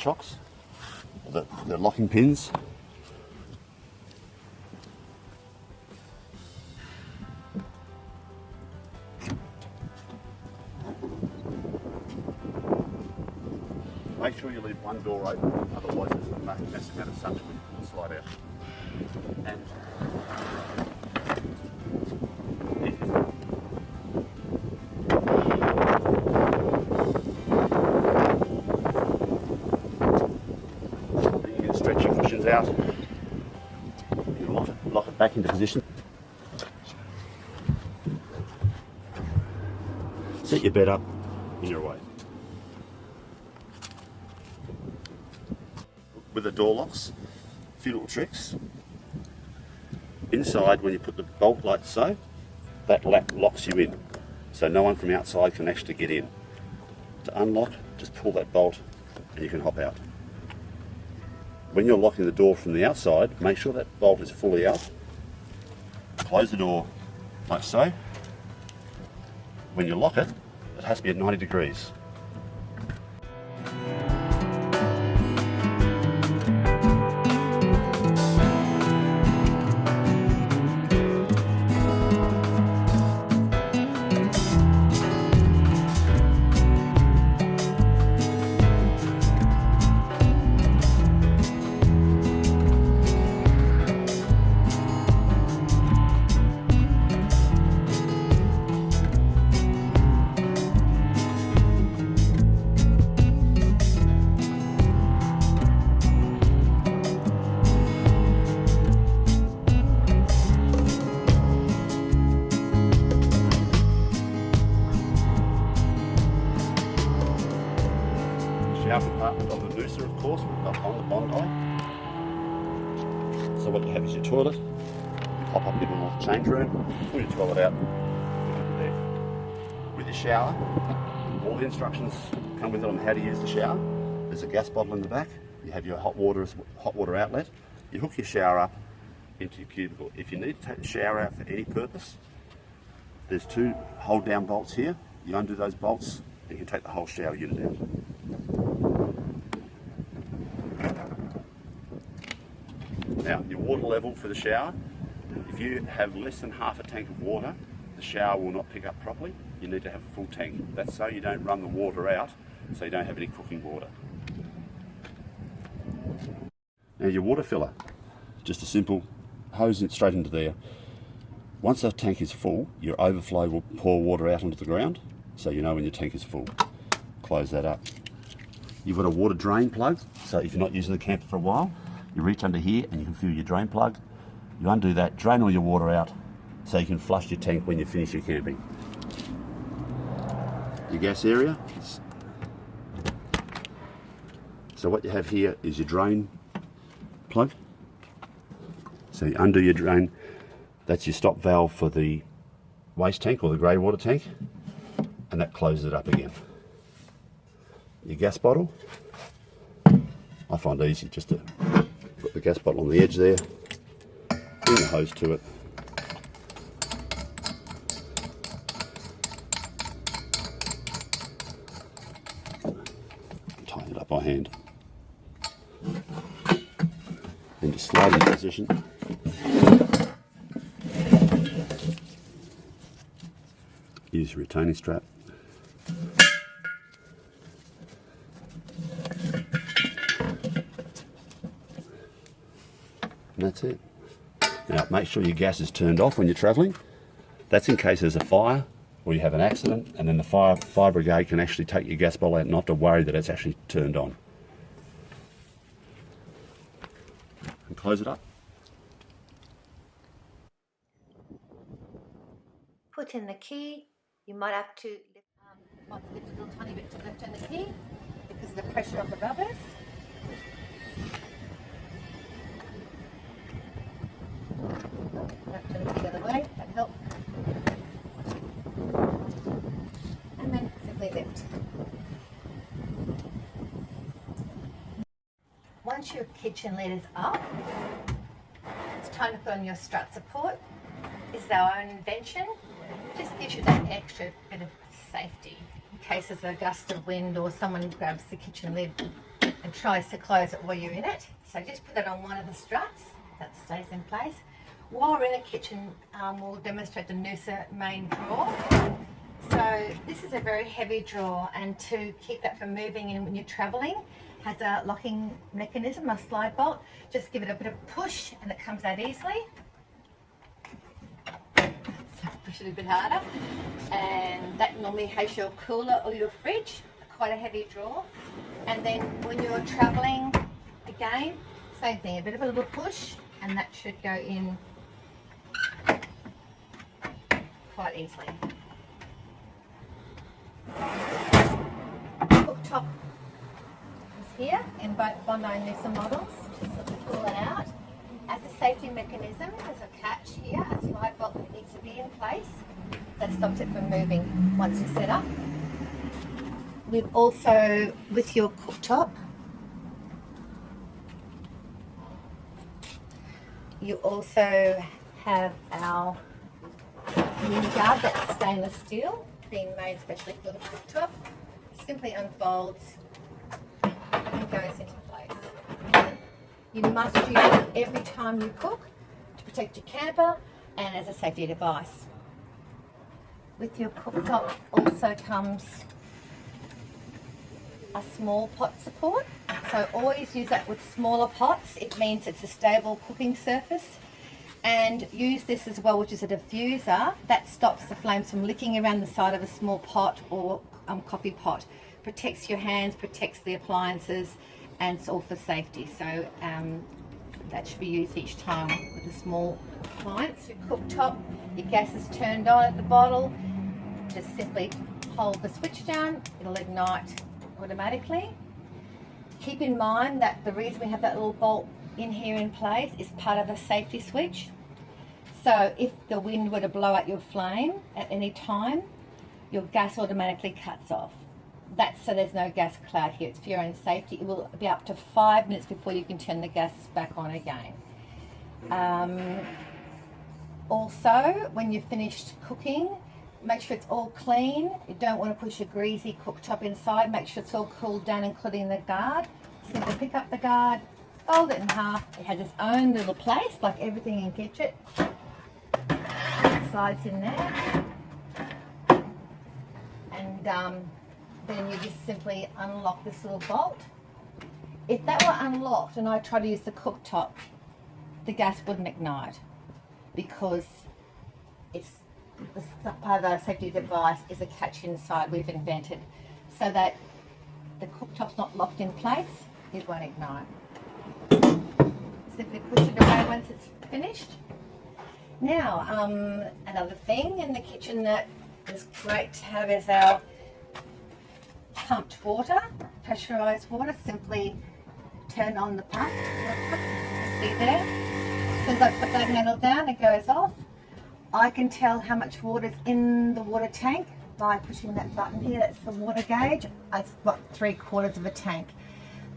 chocks, the locking pins. Make sure you leave one door open, otherwise there's a massive amount of suction when you pull the slide out. And then you can stretch your cushions out. You can lock it back into position. Set your bed up in your way. With the door locks, a few little tricks. Inside, when you put the bolt like so, that locks you in, so no one from outside can actually get in. To unlock, just pull that bolt and you can hop out. When you're locking the door from the outside, make sure that bolt is fully out. Close the door like so. When you lock it, it has to be at 90 degrees. Shower compartment on the Noosa, of course, up on the Bondi. So what you have is your toilet, you pop up your little change room, pull your toilet out, put it there. With your shower, all the instructions come with it on how to use the shower. There's a gas bottle in the back, you have your hot water outlet, you hook your shower up into your cubicle. If you need to take the shower out for any purpose, there's two hold down bolts here, you undo those bolts and you can take the whole shower unit out. Now, your water level for the shower, if you have less than half a tank of water, the shower will not pick up properly. You need to have a full tank. That's so you don't run the water out, so you don't have any cooking water. Now your water filler, just a simple hose it straight into there. Once the tank is full, your overflow will pour water out onto the ground, so you know when your tank is full. Close that up. You've got a water drain plug, so if you're not using the camper for a while, you reach under here and you can fill your drain plug. You undo that, drain all your water out so you can flush your tank when you finish your camping. Your gas area. So what you have here is your drain plug. So you undo your drain, that's your stop valve for the waste tank or the grey water tank, and that closes it up again. Your gas bottle, I find it easy just to put the gas bottle on the edge there, bring the hose to it, tighten it up by hand, and just slide into position. Use your retaining strap. And that's it. Now make sure your gas is turned off when you're travelling. That's in case there's a fire or you have an accident, and then the fire brigade can actually take your gas bottle out and not have to worry that it's actually turned on. And close it up. Put in the key. You might have to lift a little tiny bit to lift in the key because of the pressure of the rubbers. Have to turn it the other way, that helps. And then simply lift. Once your kitchen lid is up, it's time to put on your strut support. This is our own invention. It just gives you that extra bit of safety in case there's a gust of wind or someone grabs the kitchen lid and tries to close it while you're in it. So just put that on one of the struts, that stays in place. While we're in the kitchen, we'll demonstrate the Noosa main drawer. So this is a very heavy drawer, and to keep that from moving in when you're traveling, has a locking mechanism, a slide bolt. Just give it a bit of push and it comes out easily. So push it a bit harder. And that normally has your cooler or your fridge, quite a heavy drawer. And then when you're traveling, again, same thing, a bit of a little push, and that should go in quite easily. Cooktop is here in both Bondi and Noosa models. Just sort of pull it out. As a safety mechanism, there's a catch here, a slide bolt that needs to be in place. That stops it from moving once it's set up. We've also, with your cooktop, you also have our mini guard that's stainless steel, being made especially for the cooktop. Simply unfolds and goes into place. You must use it every time you cook to protect your camper and as a safety device. With your cooktop also comes a small pot support. So always use that with smaller pots. It means it's a stable cooking surface. And use this as well, which is a diffuser that stops the flames from licking around the side of a small pot or coffee pot. Protects your hands, protects the appliances, and it's all for safety. So that should be used each time with a small appliance. Your cooktop, your gas is turned on at the bottle. Just simply hold the switch down, it'll ignite automatically. Keep in mind that the reason we have that little bolt in here in place is part of a safety switch. So if the wind were to blow out your flame at any time, your gas automatically cuts off. That's so there's no gas cloud here. It's for your own safety. It will be up to 5 minutes before you can turn the gas back on again. Also, when you've finished cooking, make sure it's all clean. You don't want to push a greasy cooktop inside. Make sure it's all cooled down, including the guard. Simply pick up the guard, fold it in half. It has its own little place, like everything in Gidget. It slides in there. And then you just simply unlock this little bolt. If that were unlocked and I tried to use the cooktop, the gas wouldn't ignite because it's part of the safety device is a catch inside we've invented so that the cooktop's not locked in place, it won't ignite. Simply push it away once it's finished. Now, another thing in the kitchen that is great to have is our pumped water, pressurized water. Simply turn on the pump. See there? As soon as I put that handle down, it goes off. I can tell how much water is in the water tank by pushing that button here. That's the water gauge. I've got 3/4 of a tank.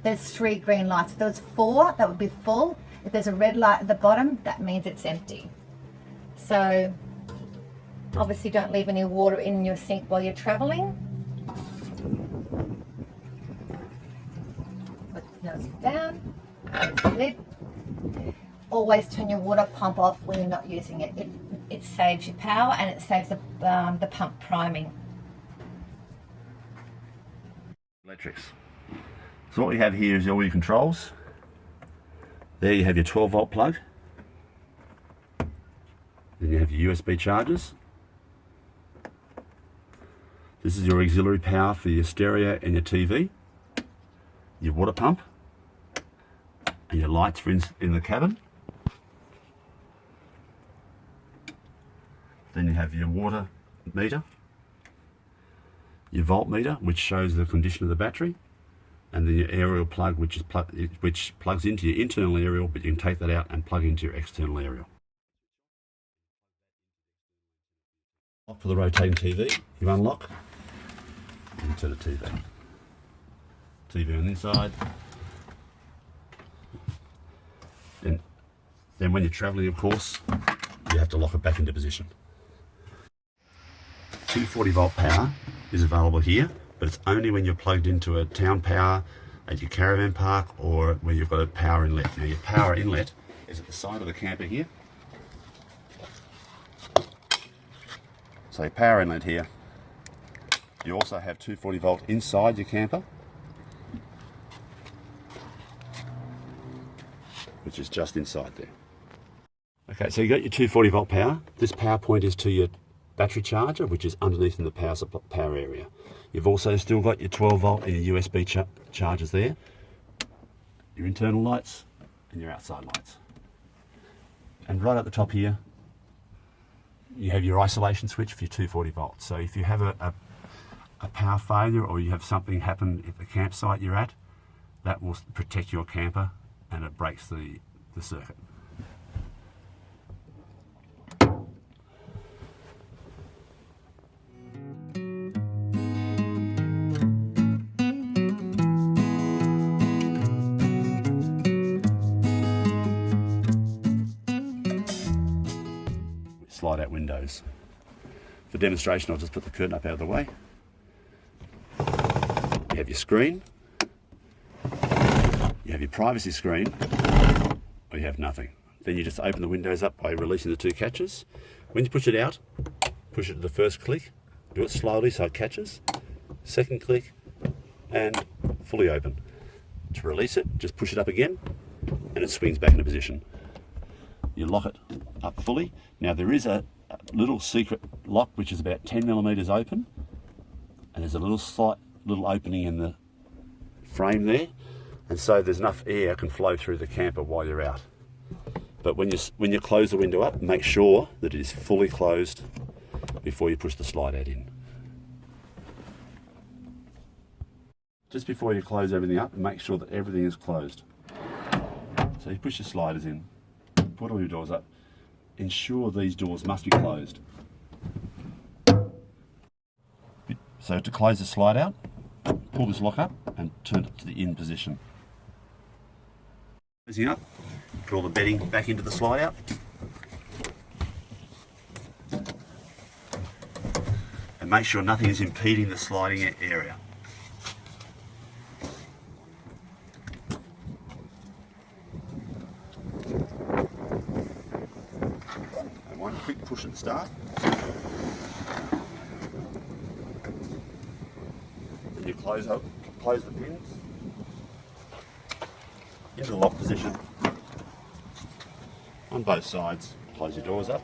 There's 3 green lights. If there was 4, that would be full. If there's a red light at the bottom, that means it's empty. So obviously don't leave any water in your sink while you're traveling. Put the nose down, close the lid. Always turn your water pump off when you're not using it. It saves your power and it saves the pump priming. Electrics. So what we have here is all your controls. There you have your 12-volt plug. Then you have your USB chargers. This is your auxiliary power for your stereo and your TV. Your water pump. And your lights for in the cabin. Then you have your water meter, your voltmeter, which shows the condition of the battery, and then your aerial plug, which plugs into your internal aerial, but you can take that out and plug into your external aerial. For the rotating TV, you unlock and turn the TV. TV on the inside. Then when you're traveling, of course, you have to lock it back into position. 240 volt power is available here, but it's only when you're plugged into a town power at your caravan park or where you've got a power inlet. Now your power inlet is at the side of the camper here. So your power inlet here. You also have 240 volt inside your camper, which is just inside there. Okay, so you got your 240 volt power. This power point is to your battery charger, which is underneath in the power area. You've also still got your 12 volt and your USB chargers there, your internal lights and your outside lights. And right at the top here, you have your isolation switch for your 240 volts. So if you have a power failure or you have something happen at the campsite you're at, that will protect your camper and it breaks the circuit. Slide out windows. For demonstration, I'll just put the curtain up out of the way. You have your screen, you have your privacy screen, or you have nothing. Then you just open the windows up by releasing the two catches. When you push it out, push it to the first click, do it slowly so it catches, second click, and fully open. To release it, just push it up again, and it swings back into position. You lock it up fully. Now there is a little secret lock which is about 10 millimeters open, and there's a little opening in the frame there, and so there's enough air can flow through the camper while you're out. But when you close the window up, make sure that it is fully closed before you push the slide out in. Just before you close everything up, make sure that everything is closed. So you push your sliders in, put all your doors up, ensure these doors must be closed. So to close the slide out, pull this lock up and turn it to the in position. Closing up, put all the bedding back into the slide out. And make sure nothing is impeding the sliding area. And one quick push at the start. Then you close the pins into the lock position on both sides. Close your doors up.